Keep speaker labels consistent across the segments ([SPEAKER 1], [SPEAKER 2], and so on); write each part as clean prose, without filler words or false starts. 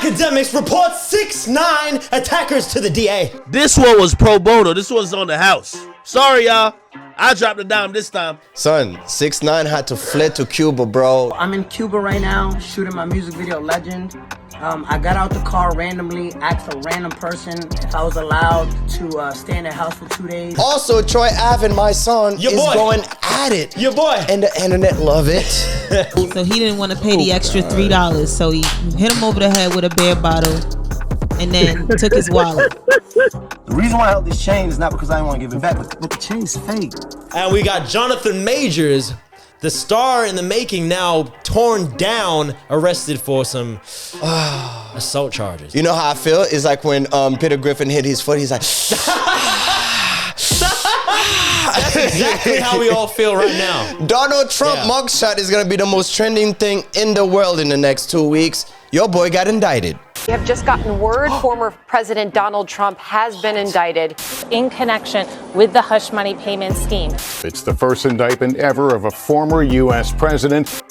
[SPEAKER 1] Akademiks reports 6ix9ine attackers to the DA.
[SPEAKER 2] This one was pro bono. This one's on the house. Sorry, y'all. I dropped a dime this time.
[SPEAKER 3] Son, 6ix9ine had to flee to Cuba, bro.
[SPEAKER 4] I'm in Cuba right now, shooting my music video, Legend. I got out the car randomly, asked a random person if I was allowed to stay in their house for 2 days.
[SPEAKER 3] Also, Troy Ave and my son is going at it.
[SPEAKER 1] Your boy.
[SPEAKER 3] And the internet love it.
[SPEAKER 5] So he didn't want to pay the extra $3, so he hit him over the head with a beer bottle and then took his wallet.
[SPEAKER 6] The reason why I held this chain is not because I didn't want to give it back, but the chain's fake.
[SPEAKER 1] And we got Jonathan Majors, the star in the making, now torn down, arrested for some assault charges.
[SPEAKER 3] You know how I feel? It's like when Peter Griffin hit his foot, he's like...
[SPEAKER 1] That's exactly how we all feel right now.
[SPEAKER 3] Donald Trump mugshot is gonna be the most trending thing in the world in the next 2 weeks. Your boy got indicted.
[SPEAKER 7] We have just gotten word former President Donald Trump has been indicted
[SPEAKER 8] in connection with the hush money payment scheme.
[SPEAKER 9] It's the first indictment ever of a former U.S. president.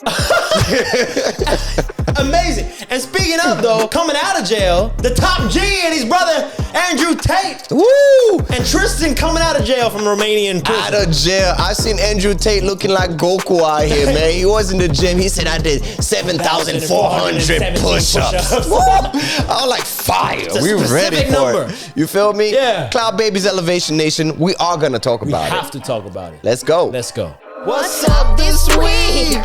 [SPEAKER 1] Amazing. And speaking of, though, coming out of jail, the top G and his brother, Andrew Tate.
[SPEAKER 3] Woo!
[SPEAKER 1] And Tristan coming out of jail from Romanian prison.
[SPEAKER 3] Out of jail. I seen Andrew Tate looking like Goku out here, man. He was in the gym. He said, I did 7,400 push-ups. I was like, fire. We ready for it. You feel me?
[SPEAKER 1] Yeah.
[SPEAKER 3] Cloud Babies Elevation Nation, we are going to talk about it.
[SPEAKER 1] We have to talk about it.
[SPEAKER 3] Let's go.
[SPEAKER 1] Let's go.
[SPEAKER 3] What's up this week?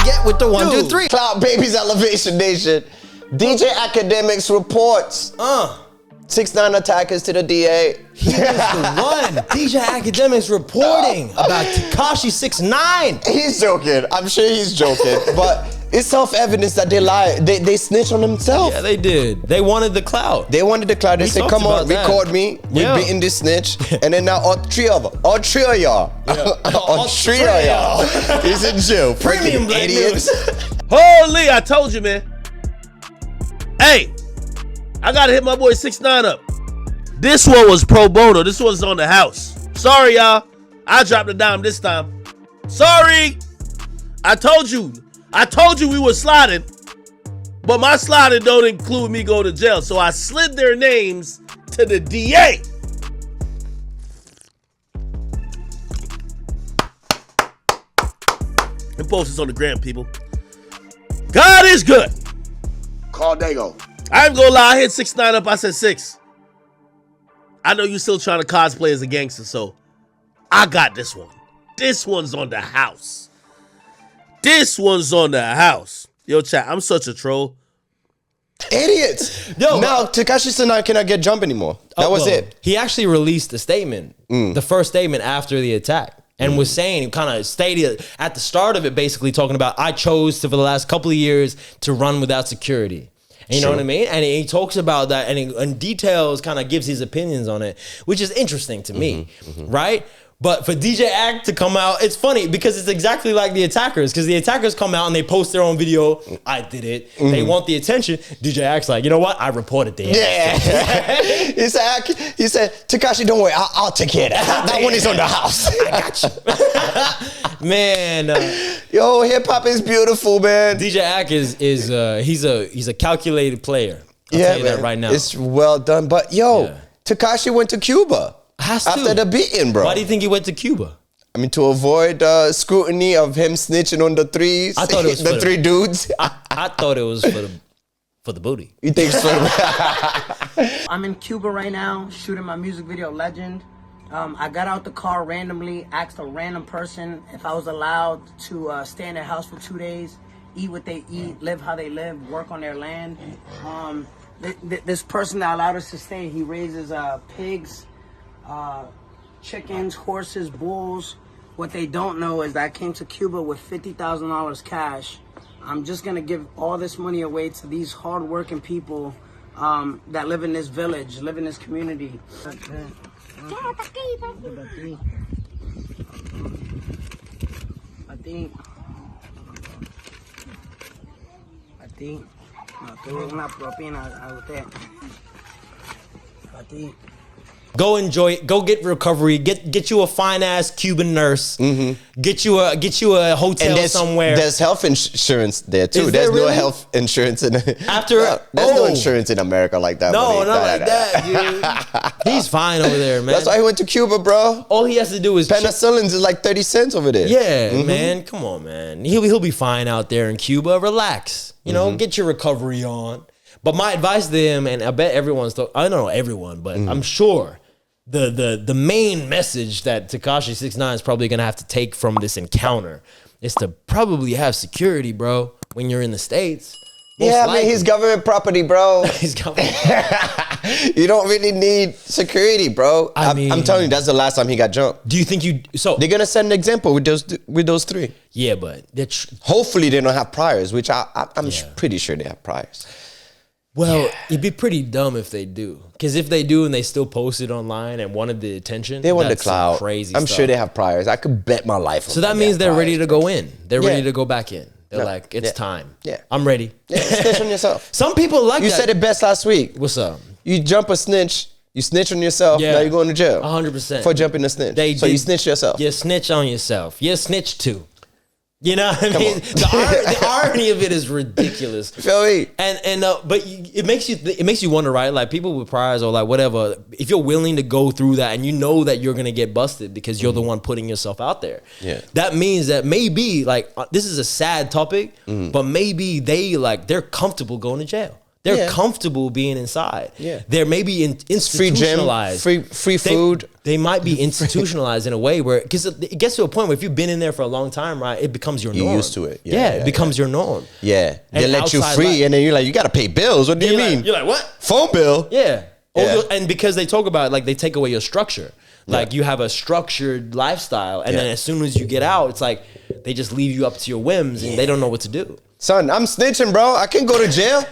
[SPEAKER 3] Get with the 1, 2, 3. Cloud Babies Elevation Nation. DJ Akademiks reports 6ix9ine attackers to the DA.
[SPEAKER 1] He is the one. DJ Akademiks reporting about Tekashi 6ix9ine.
[SPEAKER 3] He's joking. I'm sure he's joking. But it's self-evidence that they lie. They snitch on themselves.
[SPEAKER 1] Yeah, they did. They wanted the clout.
[SPEAKER 3] They wanted the clout. They said, come on, record me. We're beating this snitch. And then now all three of y'all. All three of y'all. He's in jail.
[SPEAKER 1] Premium black idiots.
[SPEAKER 2] Holy, I told you, man. Hey, I gotta hit my boy 6ix9ine up. This one was pro bono. This one's on the house. Sorry, y'all. I dropped a dime this time. Sorry. I told you we were sliding, but my sliding don't include me going to jail. So I slid their names to the DA. And post this on the gram, people. God is good.
[SPEAKER 6] Call Dago.
[SPEAKER 2] I ain't gonna lie, I hit 6ix9ine up, I said 6. I know you still trying to cosplay as a gangster, so I got this one. This one's on the house. This one's on the house. Yo, chat, I'm such a troll.
[SPEAKER 3] Idiots. Yo, now Tekashi 6ix9ine cannot get jump anymore. That was it.
[SPEAKER 1] He actually released a statement, the first statement after the attack, and was saying, kind of stated at the start of it, basically talking about, I chose to, for the last couple of years, to run without security. And you know what I mean? And he talks about that and in details, kind of gives his opinions on it, which is interesting to me, right? But for DJ Ak to come out, it's funny because it's exactly like the attackers. Because the attackers come out and they post their own video. I did it. They want the attention. DJ Ak's like, you know what? I reported the
[SPEAKER 3] he said, Tekashi, don't worry. I'll take care of that. That one is on the house.
[SPEAKER 1] I got you. Man.
[SPEAKER 3] Yo, hip hop is beautiful, man.
[SPEAKER 1] DJ Ak he's a calculated player. I'll tell you that right now.
[SPEAKER 3] It's well done. But yo, Tekashi went to Cuba. After the beating, bro.
[SPEAKER 1] Why do you think he went to Cuba?
[SPEAKER 3] I mean, to avoid scrutiny of him snitching on the threes.
[SPEAKER 1] I thought it was
[SPEAKER 3] the three dudes.
[SPEAKER 1] I thought it was for the booty.
[SPEAKER 3] You think so?
[SPEAKER 4] I'm in Cuba right now, shooting my music video, Legend. I got out the car randomly, asked a random person if I was allowed to stay in their house for 2 days, eat what they eat, live how they live, work on their land. This person that allowed us to stay, he raises pigs, chickens, horses, bulls. What they don't know is that I came to Cuba with $50,000 cash. I'm just gonna give all this money away to these hard-working people that live in this village, live in this community. No, tuve una propina a usted. A ti.
[SPEAKER 1] Go enjoy it. Go get recovery. Get you a fine ass Cuban nurse. Get you a hotel somewhere.
[SPEAKER 3] There's health insurance there too. There's no health insurance in there's no insurance in America like that.
[SPEAKER 1] No, not like that, dude. He's fine over there, man.
[SPEAKER 3] That's why he went to Cuba, bro.
[SPEAKER 1] All he has to do is
[SPEAKER 3] penicillins is like 30 cents over there.
[SPEAKER 1] Yeah, man. Come on, man. He'll be fine out there in Cuba. Relax. You know, get your recovery on. But my advice to him, and I bet I don't know everyone, but I'm sure the main message that Tekashi 6ix9ine is probably gonna have to take from this encounter is to probably have security, bro, when you're in the States.
[SPEAKER 3] Yeah, I mean, he's government property, bro.
[SPEAKER 1] He's government.
[SPEAKER 3] You don't really need security, bro. I'm telling you, that's the last time he got jumped.
[SPEAKER 1] Do you think
[SPEAKER 3] they're gonna set an example with those three?
[SPEAKER 1] Yeah, but
[SPEAKER 3] hopefully they don't have priors, which I'm pretty sure they have priors.
[SPEAKER 1] Well, it'd be pretty dumb if they do. Because if they do and they still post it online and wanted the attention,
[SPEAKER 3] they want the clout.
[SPEAKER 1] Crazy
[SPEAKER 3] I'm
[SPEAKER 1] stuff.
[SPEAKER 3] sure they have priors. I could bet my life on
[SPEAKER 1] So that means they're ready to go in. They're ready to go back in. They're like, it's time.
[SPEAKER 3] Yeah.
[SPEAKER 1] I'm ready.
[SPEAKER 3] Yeah, snitch on yourself.
[SPEAKER 1] Some people like that.
[SPEAKER 3] You said it best last week.
[SPEAKER 1] What's up?
[SPEAKER 3] You jump a snitch, you snitch on yourself, now you're going to jail.
[SPEAKER 1] 100%.
[SPEAKER 3] For jumping a snitch. So you snitch yourself.
[SPEAKER 1] You snitch on yourself. You snitch too. You know what I mean? The irony of it is ridiculous.
[SPEAKER 3] Feel me?
[SPEAKER 1] But it makes you wonder, right? Like people with priors or like whatever, if you're willing to go through that and you know that you're gonna get busted because you're the one putting yourself out there.
[SPEAKER 3] Yeah.
[SPEAKER 1] That means that maybe like this is a sad topic, but maybe they're comfortable going to jail. They're comfortable being inside.
[SPEAKER 3] Yeah.
[SPEAKER 1] They're maybe institutionalized.
[SPEAKER 3] Free gym, free food.
[SPEAKER 1] They might be institutionalized in a way where, because it gets to a point where if you've been in there for a long time, right, it becomes your norm.
[SPEAKER 3] You're used to it.
[SPEAKER 1] It becomes your norm.
[SPEAKER 3] Yeah. They let you free and then you're like, you got to pay bills. What do you mean?
[SPEAKER 1] You're like, what?
[SPEAKER 3] Phone bill?
[SPEAKER 1] Yeah. And because they talk about it, like they take away your structure. Like you have a structured lifestyle. And then as soon as you get out, it's like they just leave you up to your whims and they don't know what to do.
[SPEAKER 3] Son, I'm snitching, bro. I can go to jail.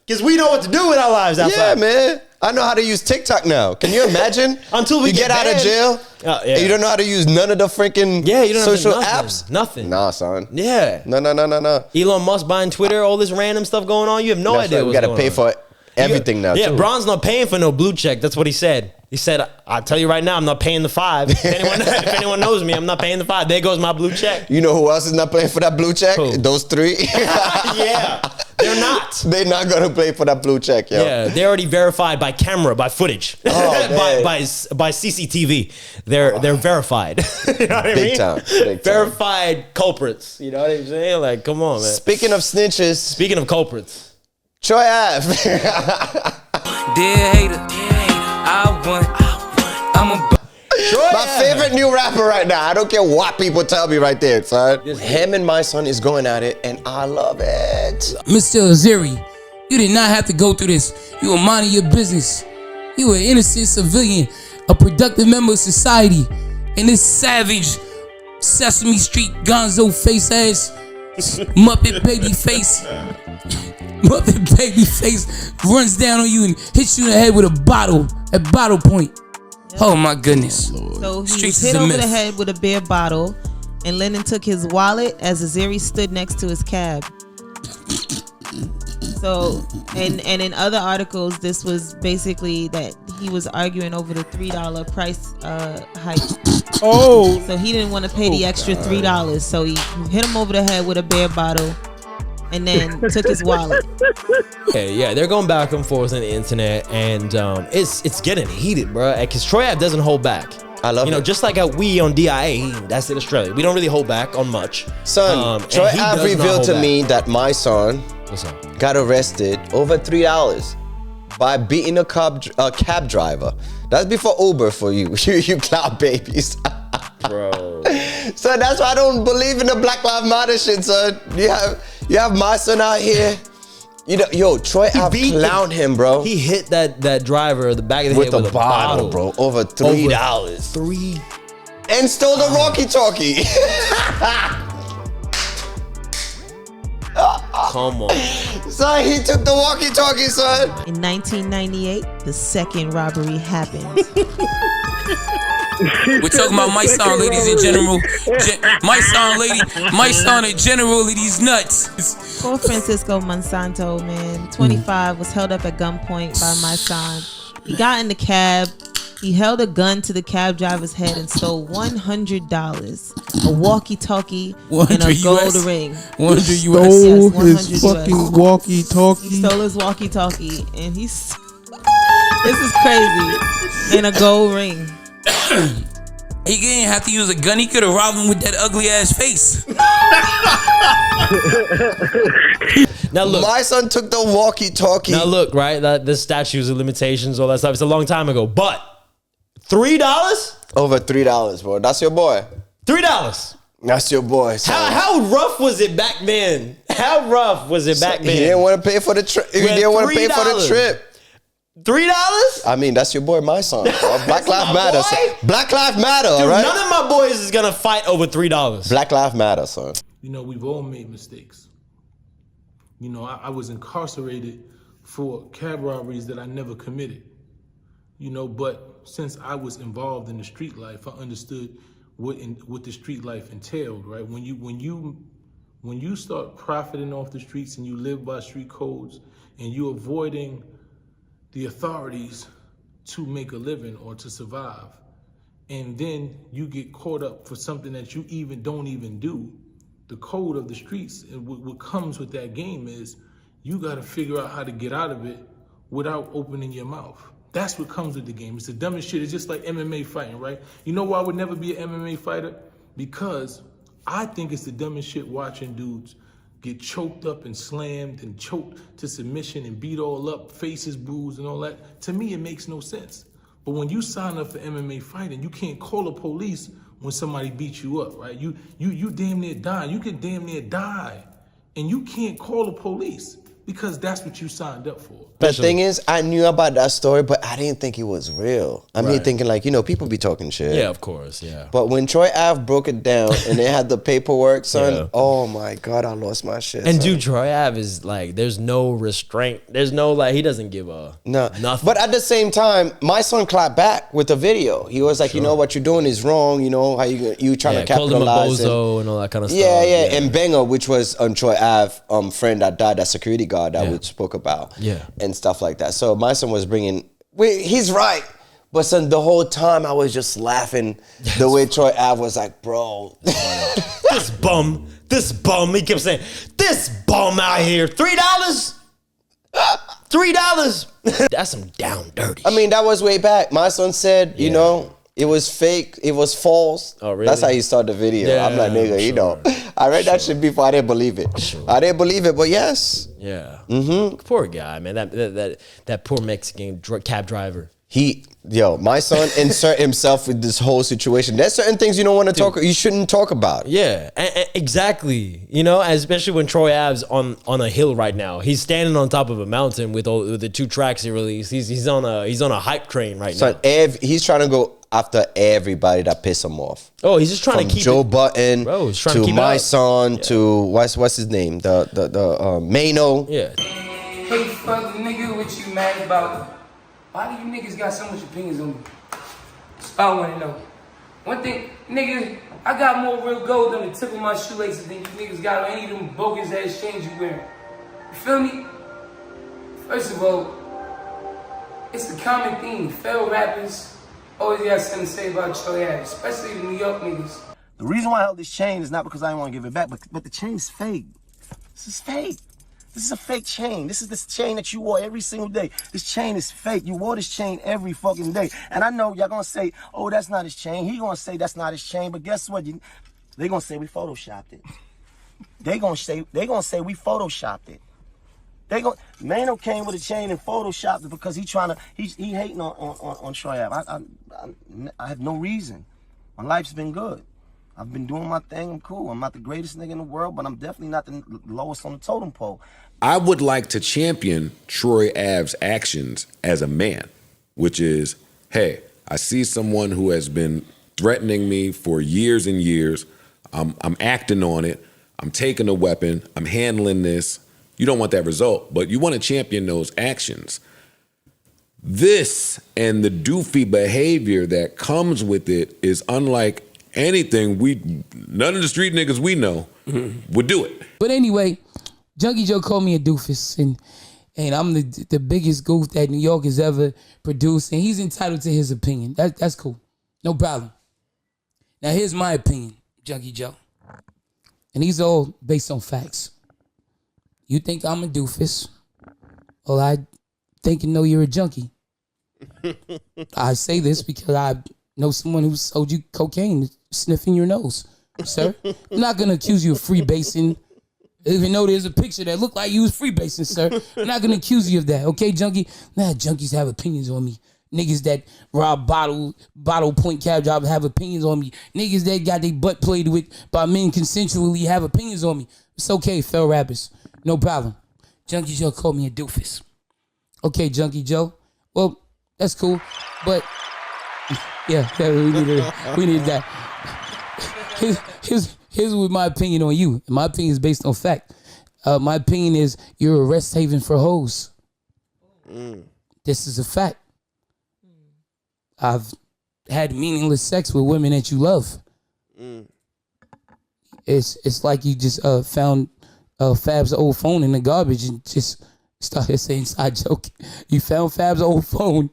[SPEAKER 1] Because we know what to do with our lives outside.
[SPEAKER 3] Yeah, man. I know how to use TikTok now. Can you imagine?
[SPEAKER 1] Until we
[SPEAKER 3] get out of jail, and you don't know how to use none of the freaking social apps?
[SPEAKER 1] Nothing.
[SPEAKER 3] Nah, son.
[SPEAKER 1] Yeah.
[SPEAKER 3] No.
[SPEAKER 1] Elon Musk buying Twitter, all this random stuff going on. You have no idea what's going on.
[SPEAKER 3] You got to pay for everything now,
[SPEAKER 1] Yeah,
[SPEAKER 3] too.
[SPEAKER 1] Bron's not paying for no blue check. That's what he said. He said, I'll tell you right now, I'm not paying the $5. If anyone knows me, I'm not paying the $5. There goes my blue check.
[SPEAKER 3] You know who else is not paying for that blue check?
[SPEAKER 1] Who?
[SPEAKER 3] Those three.
[SPEAKER 1] Yeah. They're not.
[SPEAKER 3] They're not going to pay for that blue check, yo.
[SPEAKER 1] Yeah, they're already verified by camera, by footage, by CCTV. They're verified. You know what I mean?
[SPEAKER 3] Big time.
[SPEAKER 1] Verified culprits. You know what I'm saying? Like, come on, man.
[SPEAKER 3] Speaking of snitches.
[SPEAKER 1] Speaking of culprits.
[SPEAKER 3] Troy Ave.
[SPEAKER 10] Dear hater,
[SPEAKER 3] My favorite new rapper right now. I don't care what people tell me right there, son. Him and my son is going at it, and I love it.
[SPEAKER 10] Mr. Aziri, you did not have to go through this. You were minding your business. You were an innocent civilian, a productive member of society, and this savage Sesame Street gonzo face ass Muppet baby face runs down on you and hits you in the head with a bottle at bottle point. Oh my goodness.
[SPEAKER 5] So he was hit over the head with a beer bottle, and Lennon took his wallet as Aziri stood next to his cab. So, and in other articles, this was basically that he was arguing over the $3 price hike.
[SPEAKER 2] Oh.
[SPEAKER 5] So he didn't want to pay the extra $3, so he hit him over the head with a beer bottle, and then took his wallet.
[SPEAKER 1] Yeah, they're going back and forth on the internet, and it's getting heated, bro. Because Troy Ave doesn't hold back.
[SPEAKER 3] I love it.
[SPEAKER 1] Just like we on DIA, that's in Australia. We don't really hold back on much.
[SPEAKER 3] Son, Troy Ave revealed to me that my son got arrested over $3 by beating a cab driver. That's before Uber for you, you cloud babies.
[SPEAKER 1] Bro.
[SPEAKER 3] So that's why I don't believe in the Black Lives Matter shit, son. You have my son out here. Troy Ave clowned him, bro.
[SPEAKER 1] He hit that driver the back of the head with a bottle,
[SPEAKER 3] bro. Over $3. And stole the walkie-talkie.
[SPEAKER 1] Come on.
[SPEAKER 3] Son, he took the walkie-talkie, son.
[SPEAKER 5] In 1998, the second robbery happened.
[SPEAKER 10] We're talking about my son, ladies in general. My son in general, these nuts.
[SPEAKER 5] Poor Francisco Monsanto, man, 25, was held up at gunpoint by my son. He got in the cab, He held a gun to the cab driver's head and stole $100, a walkie-talkie, and a gold ring.
[SPEAKER 10] 100 US.
[SPEAKER 5] Yes, 100
[SPEAKER 11] his fucking walkie-talkie.
[SPEAKER 5] He stole his walkie-talkie, and he's. This is crazy. And a gold ring.
[SPEAKER 10] He didn't have to use a gun. He could have robbed him with that ugly ass face.
[SPEAKER 1] Now look,
[SPEAKER 3] my son took the walkie-talkie.
[SPEAKER 1] Now look, right? The statutes of limitations, all that stuff. It's a long time ago, but $3?
[SPEAKER 3] Over $3, bro. That's your boy.
[SPEAKER 1] $3.
[SPEAKER 3] That's your boy. Son.
[SPEAKER 1] How rough was it back then? How rough was it back then?
[SPEAKER 3] He didn't want to pay for the trip. He didn't want to pay for the trip.
[SPEAKER 1] $3?
[SPEAKER 3] I mean, that's your boy, my son. Black Lives Matter. Son. Black Lives Matter,
[SPEAKER 1] Dude,
[SPEAKER 3] right?
[SPEAKER 1] None of my boys is gonna fight over $3.
[SPEAKER 3] Black Lives Matter, son.
[SPEAKER 11] You know, we've all made mistakes. You know, I was incarcerated for cab robberies that I never committed. You know, but since I was involved in the street life, I understood what the street life entailed, right? When you start profiting off the streets and you live by street codes and you're avoiding the authorities to make a living or to survive, and then you get caught up for something that you don't even do, the code of the streets and what comes with that game is you got to figure out how to get out of it without opening your mouth. That's what comes with the game. It's the dumbest shit. It's just like MMA fighting, right? You know why I would never be an MMA fighter? Because I think it's the dumbest shit watching dudes get choked up and slammed and choked to submission and beat all up, faces bruised and all that. To me, it makes no sense. But when you sign up for MMA fighting, you can't call the police when somebody beats you up, right? You damn near dying. You can damn near die. And you can't call the police because that's what you signed up for.
[SPEAKER 3] The thing is, I knew about that story, but I didn't think it was real. I mean, thinking like, you know, people be talking shit.
[SPEAKER 1] Yeah, of course, yeah.
[SPEAKER 3] But when Troy Ave broke it down and they had the paperwork, son, oh my God, I lost my shit.
[SPEAKER 1] And
[SPEAKER 3] son.
[SPEAKER 1] dude, Troy Ave is like, there's no restraint. There's no, like, he doesn't give a nothing.
[SPEAKER 3] But at the same time, my son clapped back with the video. He was like, you know, what you're doing is wrong. You know, how you trying to capitalize.
[SPEAKER 1] Called him a bozo and all that kind of stuff.
[SPEAKER 3] Yeah. And Benga, which was Troy Ave, friend that died, that security guard that we spoke about.
[SPEAKER 1] Yeah.
[SPEAKER 3] And stuff like that. So my son was he's right. But son, the whole time I was just laughing the way Troy Ave was like, bro.
[SPEAKER 1] This bum, he kept saying, this bum out here, $3? $3? That's some down dirty
[SPEAKER 3] I mean, that was way back. My son said, you know, it was fake, it was false.
[SPEAKER 1] Oh, really?
[SPEAKER 3] That's how he started the video.
[SPEAKER 1] Yeah,
[SPEAKER 3] I'm like, nigga, you know. I read that shit before, I didn't believe it. I didn't believe it, but yes.
[SPEAKER 1] Yeah. Mm-hmm. Poor guy, man. That poor Mexican cab driver.
[SPEAKER 3] My son insert himself with this whole situation. There's certain things you don't want to you shouldn't talk about.
[SPEAKER 1] Yeah, exactly. You know, especially when Troy Ave's on a hill right now. He's standing on top of a mountain with the 2 tracks he released. He's on a hype train right now.
[SPEAKER 3] He's trying to go after everybody that pissed him off.
[SPEAKER 1] Oh, he's just trying to keep
[SPEAKER 3] Joe Button to my son to what's his name? The Mano.
[SPEAKER 1] Yeah.
[SPEAKER 12] Hey, fuck the nigga, what you mad about? Why do you niggas got so much opinions on me? I want to know. One thing, nigga, I got more real gold on the tip of my shoelaces than you niggas got on any of them bogus ass chains you wearing. You feel me? First of all, it's a common theme. Failed rappers always got something to say about Troy Ave, especially the New York niggas.
[SPEAKER 6] The reason why I held this chain is not because I didn't want to give it back, but the chain is fake. This is fake. This is a fake chain. This is this chain that you wore every single day. This chain is fake. You wore this chain every fucking day. And I know y'all gonna say, oh, that's not his chain. He gonna say that's not his chain. But guess what? They gonna say we photoshopped it. They gonna say we photoshopped it. Mano came with a chain and photoshopped it because he hating on Troy Ave. I have no reason. My life's been good. I've been doing my thing. I'm cool. I'm not the greatest nigga in the world, but I'm definitely not the lowest on the totem pole.
[SPEAKER 13] I would like to champion Troy Ave's actions as a man, which is, hey, I see someone who has been threatening me for years and years. I'm acting on it. I'm taking a weapon. I'm handling this. You don't want that result, but you want to champion those actions. This and the doofy behavior that comes with it is unlike anything none of the street niggas we know would do it.
[SPEAKER 10] But anyway, Junkie Joe called me a doofus, and and I'm the biggest goof that New York has ever produced, and he's entitled to his opinion. That's cool. No problem. Now, here's my opinion, Junkie Joe. And these are all based on facts. You think I'm a doofus? Well, I think you know you're a junkie. I say this because I know someone who sold you cocaine sniffing your nose, sir. I'm not going to accuse you of freebasing, even though there's a picture that looked like you was freebasing, sir. I'm not going to accuse you of that, okay, junkie? Nah, junkies have opinions on me. Niggas that rob bottle point cab drivers have opinions on me. Niggas that got their butt played with by men consensually have opinions on me. It's okay, fell rappers. No problem. Junkie Joe called me a doofus. Okay, Junkie Joe. Well, that's cool. But yeah, we need that. Here's what my opinion on you. My opinion is based on fact. My opinion is you're a rest haven for hoes. This is a fact. I've had meaningless sex with women that you love. It's like you just found Fab's old phone in the garbage and just started saying side joke. You found Fab's old phone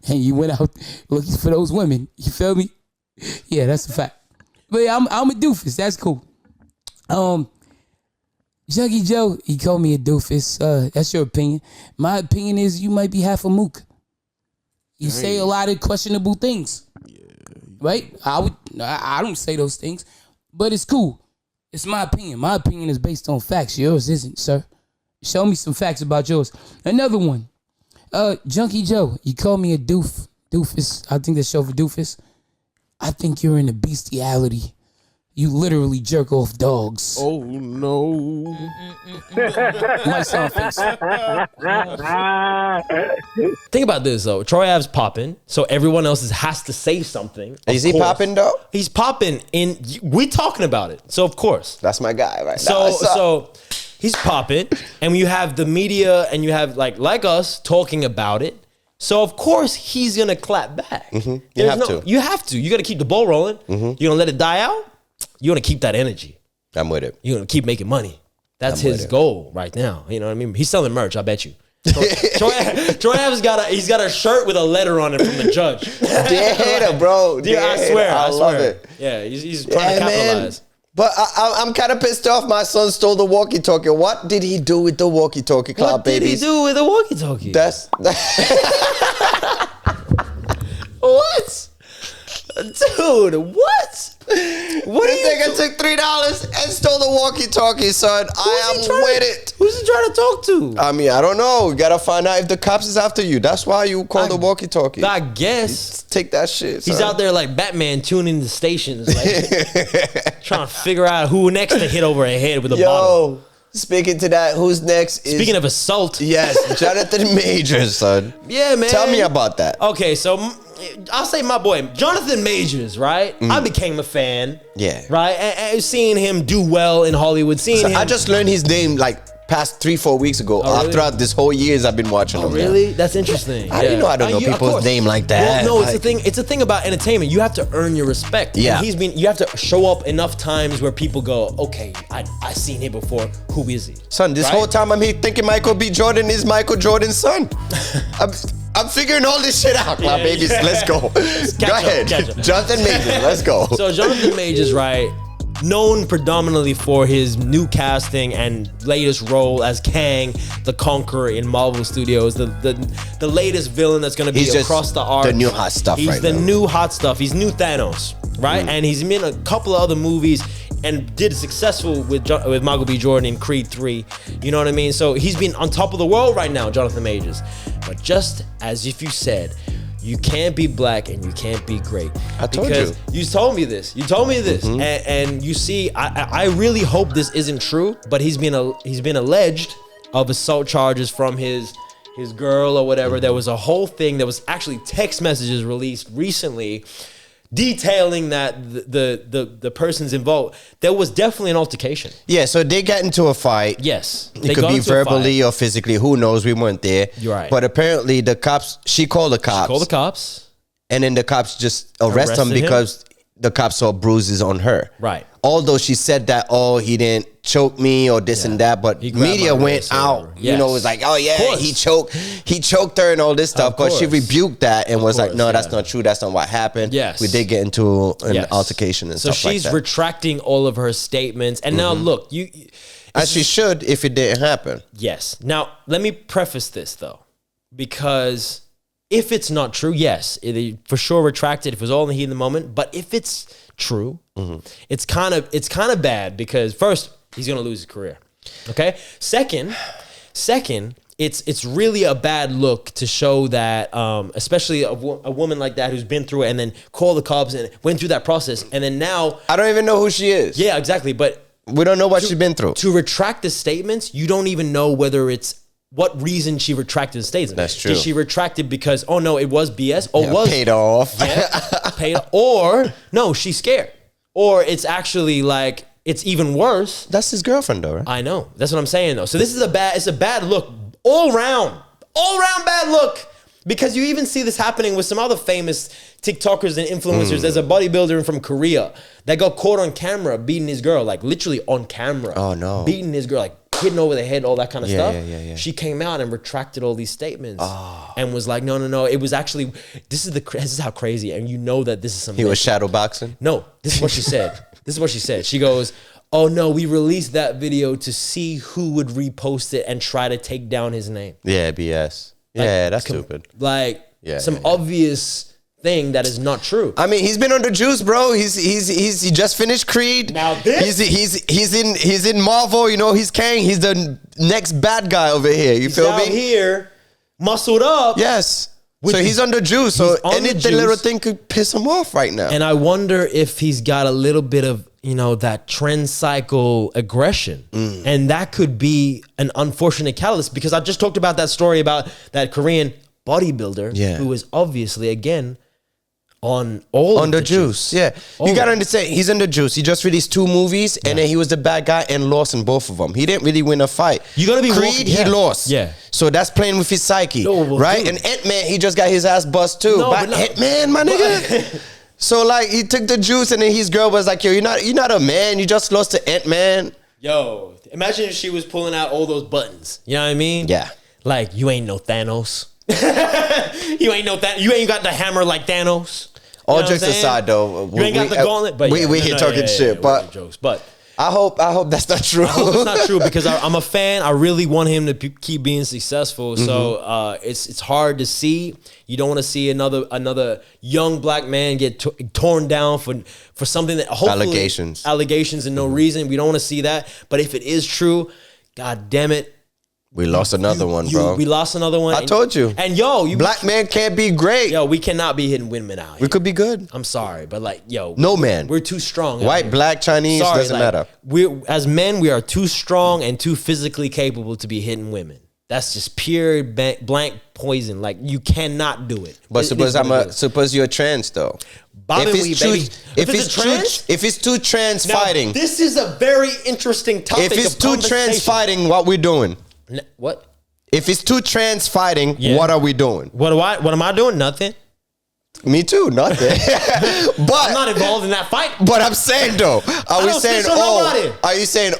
[SPEAKER 10] and you went out looking for those women. You feel me? Yeah, that's a fact. But yeah, I'm a doofus. That's cool. Junkie Joe, he called me a doofus. That's your opinion. My opinion is you might be half a mook. You say a lot of questionable things. Yeah. Right? I don't say those things. But it's cool. It's my opinion. My opinion is based on facts. Yours isn't, sir. Show me some facts about yours. Another one. Junkie Joe, you call me a doofus. I think that's short for doofus. I think you're into bestiality. You literally jerk off dogs.
[SPEAKER 2] Oh, no.
[SPEAKER 10] Might sound fancy.
[SPEAKER 1] Think about this, though. Troy Ave's popping, so everyone else has to say something.
[SPEAKER 3] Is he popping, though?
[SPEAKER 1] He's popping, we talking about it, so of course.
[SPEAKER 3] That's my guy right
[SPEAKER 1] now.
[SPEAKER 3] So
[SPEAKER 1] he's popping, and you have the media, and you have, like us, talking about it. So, of course, he's going to clap back.
[SPEAKER 3] Mm-hmm. You have to.
[SPEAKER 1] You have to. You got to keep the ball rolling. Mm-hmm. You're going to let it die out. You want to keep that energy.
[SPEAKER 3] I'm with it.
[SPEAKER 1] You're going to keep making money. That's his goal right now. You know what I mean? He's selling merch, I bet you. Troy Ave's got a shirt with a letter on it from the judge.
[SPEAKER 3] Dear hater, bro.
[SPEAKER 1] Dude, I swear. I love it. Yeah, he's trying to capitalize.
[SPEAKER 3] Man. But I'm kind of pissed off. My son stole the walkie-talkie. What did he do with the walkie-talkie, Cloud Babies?
[SPEAKER 1] What did he do with the walkie-talkie? What? Dude, what? What
[SPEAKER 3] this nigga took $3 and stole the walkie-talkie, son. I am with it.
[SPEAKER 1] Who's he trying to talk to?
[SPEAKER 3] I mean, I don't know. You gotta find out if the cops is after you. That's why you call the walkie-talkie.
[SPEAKER 1] I guess.
[SPEAKER 3] Take that shit, son.
[SPEAKER 1] He's out there like Batman tuning the stations, like trying to figure out who next to hit over a head with a bottle.
[SPEAKER 3] Speaking to that, who's next?
[SPEAKER 1] Speaking of assault.
[SPEAKER 3] Yes, Jonathan Majors, son.
[SPEAKER 1] Yeah, man.
[SPEAKER 3] Tell me about that.
[SPEAKER 1] Okay, so I'll say my boy, Jonathan Majors, right? I became a fan.
[SPEAKER 3] Yeah.
[SPEAKER 1] Right? And seeing him do well in Hollywood, him.
[SPEAKER 3] I just learned his name like past 3-4 weeks ago.
[SPEAKER 1] Really?
[SPEAKER 3] Throughout this whole years I've been watching him.
[SPEAKER 1] Really? That's interesting.
[SPEAKER 3] I didn't know. I don't know people's name like that.
[SPEAKER 1] Well, no, it's a thing. It's a thing about entertainment. You have to earn your respect.
[SPEAKER 3] Yeah.
[SPEAKER 1] And you have to show up enough times where people go, okay, I seen him before. Who is he?
[SPEAKER 3] Son, this whole time I'm here thinking Michael B. Jordan is Michael Jordan's son. I'm figuring all this shit out, my babies. Let's go. Go ahead. Jonathan Majors, let's go.
[SPEAKER 1] So Jonathan Majors, right? Known predominantly for his new casting and latest role as Kang the Conqueror in Marvel Studios, the latest villain that's going to be across the arc.
[SPEAKER 3] The new hot stuff.
[SPEAKER 1] He's the new hot stuff. He's new Thanos, right? And he's been in a couple of other movies and did successful with Michael B. Jordan in Creed 3. You know what I mean? So he's been on top of the world right now, Jonathan Majors. But just as if you said, you can't be black and you can't be great.
[SPEAKER 3] I told you.
[SPEAKER 1] You told me this. And you see, I really hope this isn't true. But he's been alleged of assault charges from his girl or whatever. There was a whole thing. There was actually text messages released recently detailing that the person's involved. There was definitely an altercation.
[SPEAKER 3] Yeah, so they got into a fight.
[SPEAKER 1] Yes.
[SPEAKER 3] It could be verbally or physically. Who knows? We weren't there.
[SPEAKER 1] You're right.
[SPEAKER 3] But apparently the cops, she called the cops. And then the cops just arrested him because the cops saw bruises on her.
[SPEAKER 1] Right.
[SPEAKER 3] although she said that, oh, he didn't choke me or this and that, but media went out, you know, it was like, oh yeah, he choked her and all this stuff, but she rebuked that and was like, no, that's not true, that's not what happened. We did get into an altercation and stuff like that.
[SPEAKER 1] So she's retracting all of her statements, and now look,
[SPEAKER 3] as she should if it didn't happen.
[SPEAKER 1] Yes. Now let me preface this though, because if it's not true, yes, it for sure retracted if it was all in the heat of the moment. But if it's true, it's kind of bad, because first, he's gonna lose his career. Okay. Second, it's really a bad look to show that, especially a woman like that who's been through it and then called the cops and went through that process, and then now
[SPEAKER 3] I don't even know who she is.
[SPEAKER 1] Yeah, exactly. But
[SPEAKER 3] we don't know what she's been through.
[SPEAKER 1] To retract the statements, you don't even know whether it's what reason she retracted the statements.
[SPEAKER 3] That's true.
[SPEAKER 1] Did she retract it because, oh no, it was BS? Or was
[SPEAKER 3] paid off?
[SPEAKER 1] Paid off. Or no, she's scared. Or it's actually like, it's even worse.
[SPEAKER 3] That's his girlfriend though, right?
[SPEAKER 1] I know. That's what I'm saying though. So this is it's a bad look. All round bad look. Because you even see this happening with some other famous TikTokers and influencers. There's a bodybuilder from Korea that got caught on camera beating his girl, like literally on camera.
[SPEAKER 3] Oh no.
[SPEAKER 1] Beating his girl, like hitting over the head, all that kind of stuff.
[SPEAKER 3] Yeah.
[SPEAKER 1] She came out and retracted all these statements and was like, no. It was actually, this is how crazy, and you know that this is something.
[SPEAKER 3] He was shadow boxing?
[SPEAKER 1] No, this is what she said. She goes, oh no, we released that video to see who would repost it and try to take down his name.
[SPEAKER 3] Yeah, BS. Yeah, that's stupid.
[SPEAKER 1] Like some obvious thing that is not true.
[SPEAKER 3] I mean, he's been on the juice, bro. He just finished Creed.
[SPEAKER 1] Now this,
[SPEAKER 3] he's in Marvel. You know, he's Kang. He's the next bad guy over here. You feel me?
[SPEAKER 1] Here, muscled up.
[SPEAKER 3] Yes. So he's on the juice. So anything little thing could piss him off right now.
[SPEAKER 1] And I wonder if he's got a little bit of, you know, that trend cycle aggression. And that could be an unfortunate catalyst, because I just talked about that story about that Korean bodybuilder who is obviously, again, on the
[SPEAKER 3] juice. Yeah. You got to understand, he's on the juice. He just released 2 movies and then he was the bad guy and lost in both of them. He didn't really win a fight.
[SPEAKER 1] You got to be
[SPEAKER 3] Creed, he lost.
[SPEAKER 1] Yeah.
[SPEAKER 3] So that's playing with his psyche, right?
[SPEAKER 1] Dude.
[SPEAKER 3] And Ant-Man, he just got his ass bust too. But Ant-Man, my nigga. So like he took the juice and then his girl was like, yo, you're not a man. You just lost to Ant-Man.
[SPEAKER 1] Yo, imagine if she was pulling out all those buttons. You know what I mean?
[SPEAKER 3] Yeah.
[SPEAKER 1] Like, you ain't no Thanos. You ain't got the hammer like Thanos.
[SPEAKER 3] All jokes aside, though,
[SPEAKER 1] you ain't got the gauntlet. But
[SPEAKER 3] we here talking shit, but
[SPEAKER 1] jokes. But
[SPEAKER 3] I hope that's not true.
[SPEAKER 1] I hope it's not true, because I'm a fan. I really want him to keep being successful. So it's hard to see. You don't want to see another young black man get torn down for something that hopefully allegations and no reason. We don't want to see that. But if it is true, God damn it.
[SPEAKER 3] We lost another one, bro.
[SPEAKER 1] We lost another one.
[SPEAKER 3] I told you.
[SPEAKER 1] And yo,
[SPEAKER 3] black man can't be great.
[SPEAKER 1] Yo, we cannot be hitting women out here.
[SPEAKER 3] We could be good.
[SPEAKER 1] I'm sorry, but like, yo,
[SPEAKER 3] no man.
[SPEAKER 1] We're too strong.
[SPEAKER 3] White, black, Chinese, doesn't matter.
[SPEAKER 1] As men, we are too strong and too physically capable to be hitting women. That's just pure blank poison. Like, you cannot do it.
[SPEAKER 3] But suppose you're trans though. If it's two trans fighting,
[SPEAKER 1] this is a very interesting topic.
[SPEAKER 3] If it's two trans fighting, what we doing?
[SPEAKER 1] What?
[SPEAKER 3] If it's 2 trans fighting, what are we doing?
[SPEAKER 1] What am I doing? Nothing.
[SPEAKER 3] Me too, nothing. But
[SPEAKER 1] I'm not involved in that fight.
[SPEAKER 3] But I'm saying though, are you saying